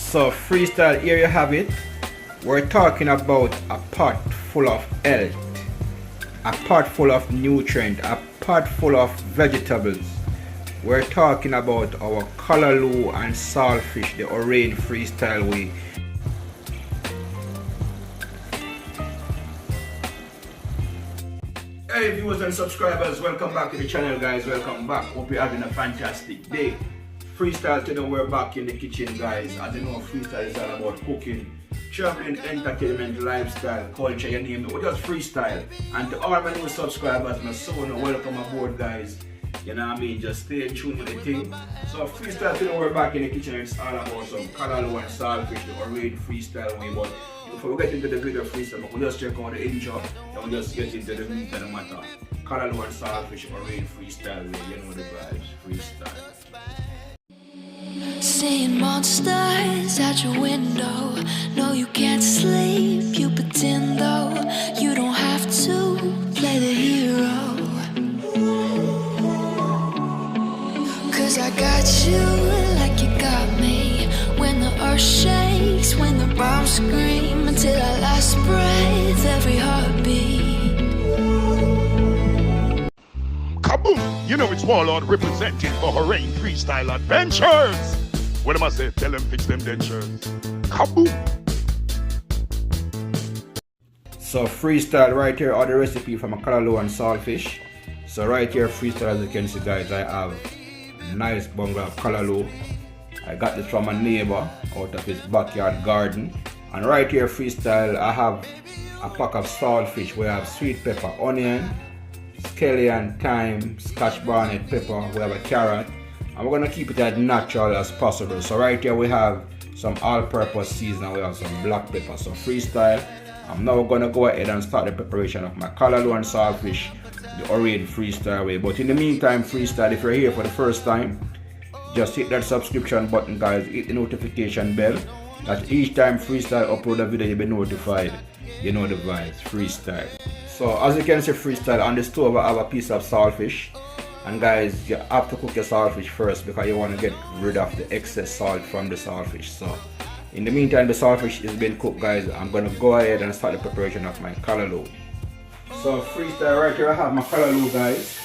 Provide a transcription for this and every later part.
So freestyle, here you have it. We're talking about a pot full of health, a pot full of nutrient, a pot full of vegetables. We're talking about our callaloo and saltfish, the orange freestyle way. Hey viewers and subscribers, welcome back to the channel guys, welcome back. Hope you're having a fantastic day. Freestyle today, we're back in the kitchen guys. As you know, freestyle is all about cooking, traveling, entertainment, lifestyle, culture, you name it. We're just freestyle. And to all my new subscribers, my son, welcome aboard guys. You know what I mean? Just stay tuned with the thing. So freestyle today, we're back in the kitchen and it's all about some callaloo and saltfish, the orange freestyle way. But before we get into the video freestyle, we'll just check out the intro and we'll just get into the meat of the matter. Callaloo and saltfish, orange freestyle way. You know the vibes, freestyle. Seeing monsters out your window. No, you can't sleep, you pretend though. You don't have to play the hero, 'cause I got you like you got me. When the earth shakes, when the bombs scream, until our last breath, every heartbeat. Kaboom! You know it's Warlord representing for Orange Freestyle Adventures. What am I say? Tell them fix them dentures. Kaboom! So freestyle right here are the recipe from a callaloo and saltfish. So right here freestyle, as you can see guys, I have a nice bungalow of callaloo. I got this from a neighbor out of his backyard garden. And right here freestyle, I have a pack of saltfish where I have sweet pepper, onion, scallion, thyme, scotch bonnet pepper, we have a carrot, and we're gonna keep it as natural as possible. So right here we have some all-purpose seasoning, we have some black pepper. So freestyle, I'm now gonna go ahead and start the preparation of my callaloo and saltfish the orange freestyle way. But in the meantime freestyle, if you're here for the first time, just hit that subscription button guys, hit the notification bell, that each time freestyle upload a video you'll be notified. You know the vibes, freestyle. So as you can see freestyle, on the stove I have a piece of saltfish. And guys, you have to cook your saltfish first because you want to get rid of the excess salt from the saltfish. So in the meantime the saltfish is being cooked guys, I'm going to go ahead and start the preparation of my callaloo. So freestyle, right here I have my callaloo guys.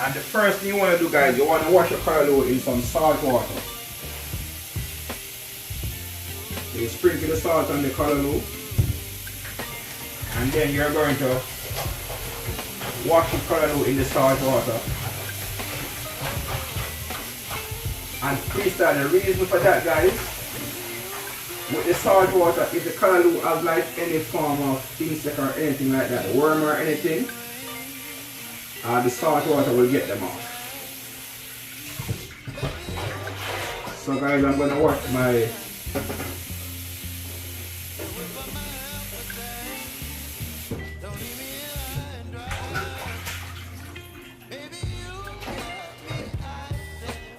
And the first thing you want to do guys, you want to wash your callaloo in some salt water. So you sprinkle the salt on the callaloo. And then you're going to wash the callaloo in the salt water. And freestyle, the reason for that guys, with the salt water, if the callaloo has like any form of insect or anything like that, worm or anything, the salt water will get them off. So guys, I'm going to wash my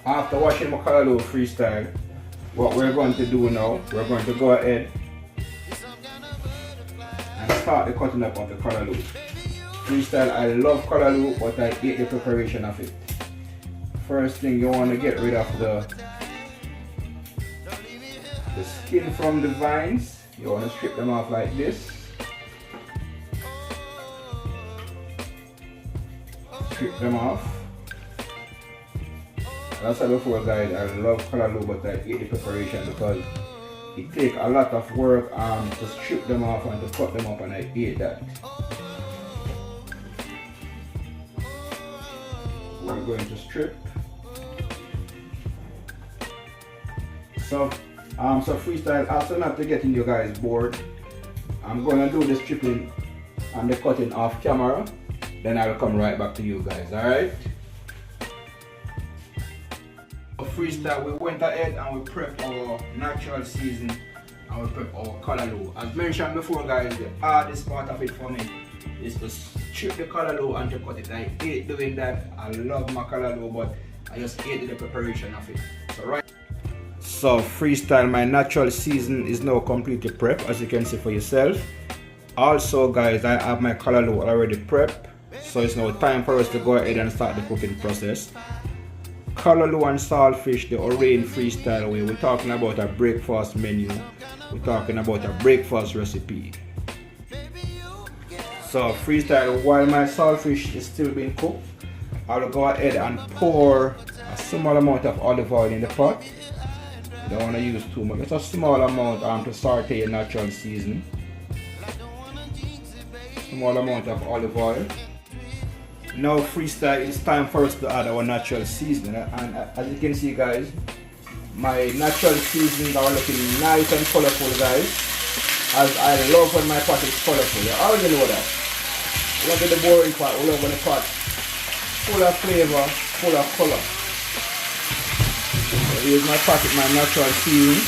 after washing my callaloo freestyle, what we're going to do now, we're going to go ahead and start the cutting up of the callaloo. Freestyle, I love callaloo, but I hate the preparation of it. First thing, you want to get rid of the skin from the vines. You want to strip them off like this. Strip them off. As I said before guys, I love callaloo but I hate the preparation because it takes a lot of work to strip them off and to cut them up, and I hate that. We're going to strip. So freestyle, also not to get in you guys bored, I'm going to do the stripping and the cutting off camera, then I'll come right back to you guys, alright? Freestyle, we went ahead and we prepped our natural season and we prepped our callaloo. As mentioned before guys, the hardest part of it for me is to strip the callaloo and to cut it. I hate doing that. I love my callaloo but I just hate the preparation of it. So freestyle, my natural season is now completely prepped, as you can see for yourself. Also guys, I have my callaloo already prepped, so it's now time for us to go ahead and start the cooking process. callaloo and saltfish the Orain freestyle way. We're talking about a breakfast menu. We're talking about a breakfast recipe. So freestyle, while my saltfish is still being cooked, I'll go ahead and pour a small amount of olive oil in the pot. You don't want to use too much, just a small amount to saute your natural seasoning. Small amount of olive oil. Now freestyle, it's time for us to add our natural seasoning, and as you can see guys, my natural seasonings are looking nice and colorful guys, as I love when my pot is colorful. You already know that. Look at the boring part, we love when the pot full of flavor, full of color. So here's my pot with my natural seasoning.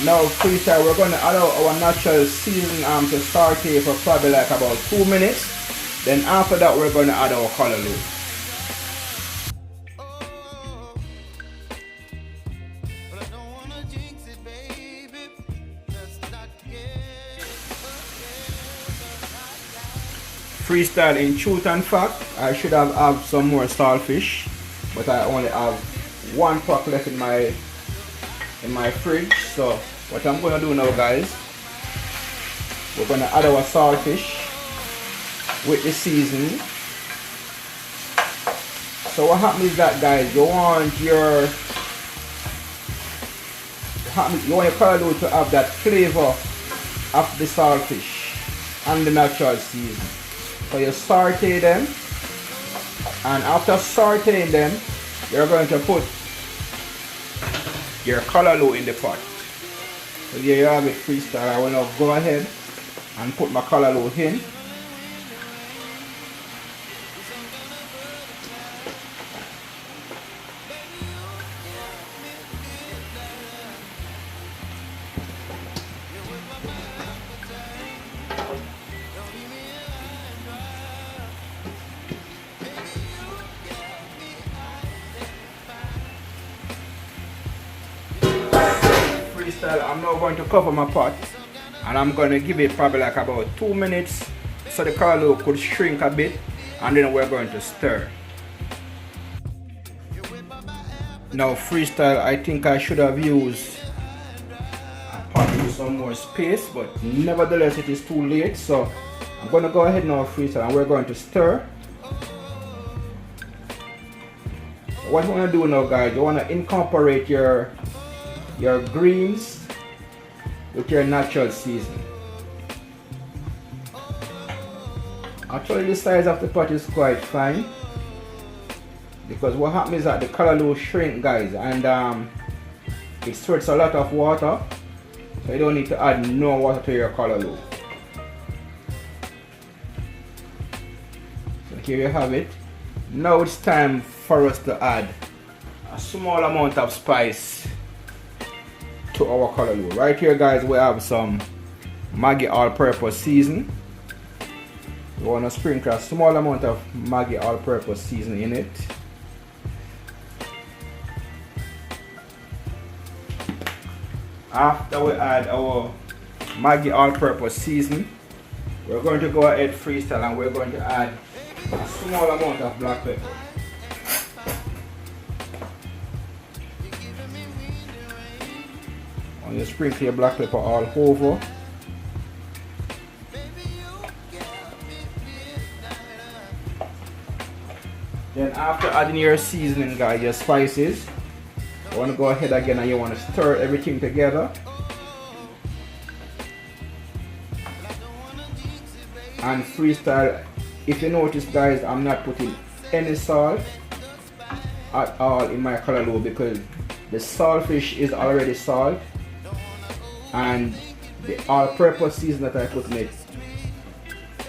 Now freestyle, we're going to add our natural seasoning to saute for probably like about 2 minutes. Then after that we're going to add our callaloo. Freestyle, in truth and fact, I should have some more saltfish, but I only have 1 pack left in my fridge. So what I'm going to do now guys, we're going to add our saltfish with the seasoning. So what happens is that guys, you want your callaloo to have that flavor of the saltfish and the natural seasoning. So you saute them, and after sauteing them, you're going to put your callaloo in the pot. So here you have it freestyle. I will now go ahead and put my callaloo in. I'm now going to cover my pot, and I'm going to give it probably like about 2 minutes so the callaloo could shrink a bit, and then we're going to stir. Now freestyle, I think I should have used a pot with some more space, but nevertheless it is too late, so I'm going to go ahead now freestyle, and we're going to stir. What you want to do now guys, you want to incorporate your greens with your natural seasoning. Actually the size of the pot is quite fine, because what happens is that the callaloo shrink guys, and it sweats a lot of water, so you don't need to add no water to your callaloo. So here you have it. Now it's time for us to add a small amount of spice to our callaloo. Right here guys, we have some Maggi all-purpose seasoning. We want to sprinkle a small amount of Maggi all-purpose seasoning in it. After we add our Maggi all-purpose seasoning, we're going to go ahead freestyle, and we're going to add a small amount of black pepper. You sprinkle your black pepper all over. Then after adding your seasoning guys, your spices, you want to go ahead again and you want to stir everything together. And freestyle, if you notice guys, I'm not putting any salt at all in my callaloo, because the saltfish is already salt, and the all-purpose season that I put in it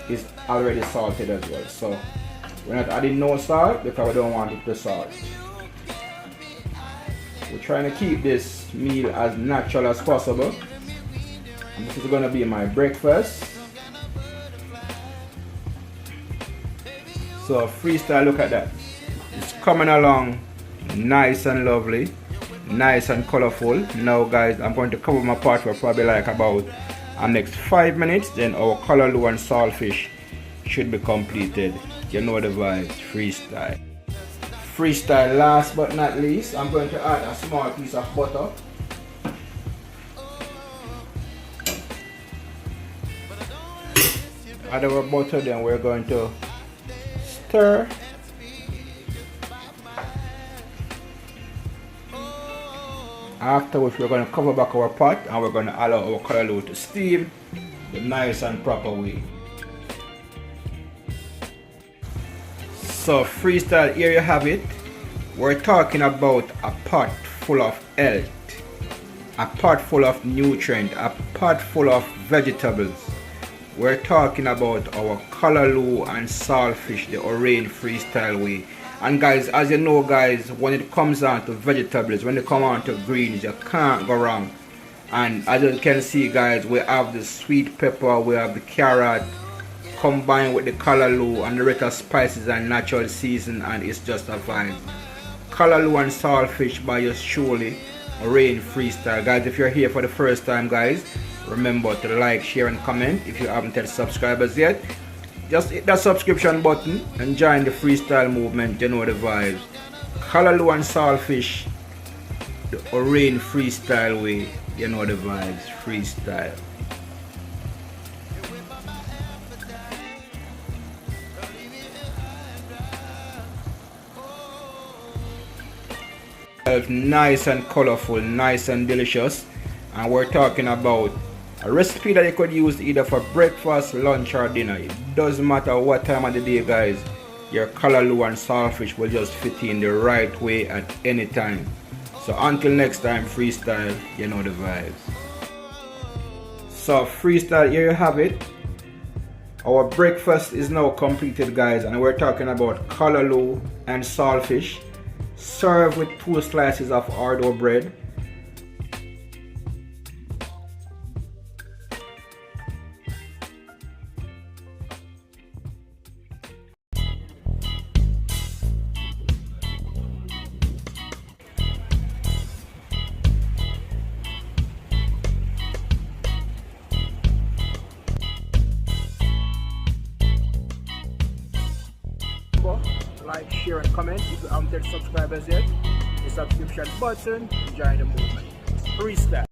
is already salted as well. So we're not adding no salt because we don't want it to salt. We're trying to keep this meal as natural as possible. And this is going to be my breakfast. So freestyle, look at that. It's coming along nice and lovely, nice and colorful. Now guys, I'm going to cover my pot for probably like about and next 5 minutes, then our callaloo and saltfish should be completed. You know the vibes. Freestyle. Freestyle. Last but not least, I'm going to add a small piece of butter. Add our butter, then we're going to stir. After which we're going to cover back our pot and we're going to allow our callaloo to steam the nice and proper way. So freestyle, here you have it. We're talking about a pot full of health, a pot full of nutrient, a pot full of vegetables. We're talking about our callaloo and saltfish the Orain freestyle way. And guys, as you know guys, when it comes on to vegetables, when it comes on to greens, you can't go wrong. And as you can see guys, we have the sweet pepper, we have the carrot, combined with the callaloo and the rest of spices and natural season, and it's just a vibe. Callaloo and saltfish by yours truly, Orain freestyle. Guys, if you're here for the first time guys, remember to like, share and comment. If you haven't hit subscribers yet, just hit that subscription button and join the freestyle movement. You know the vibes. Callaloo and saltfish the Orain freestyle way. You know the vibes. Freestyle. Nice and colorful, nice and delicious, and we're talking about a recipe that you could use either for breakfast, lunch or dinner. It doesn't matter what time of the day guys, your callaloo and saltfish will just fit in the right way at any time. So until next time, freestyle, you know the vibes. So freestyle, here you have it. Our breakfast is now completed guys, and we're talking about callaloo and saltfish. Serve with 2 slices of hard bread. Like, share and comment. If you haven't hit subscribers yet, the subscription button, join the movement. Freestyle.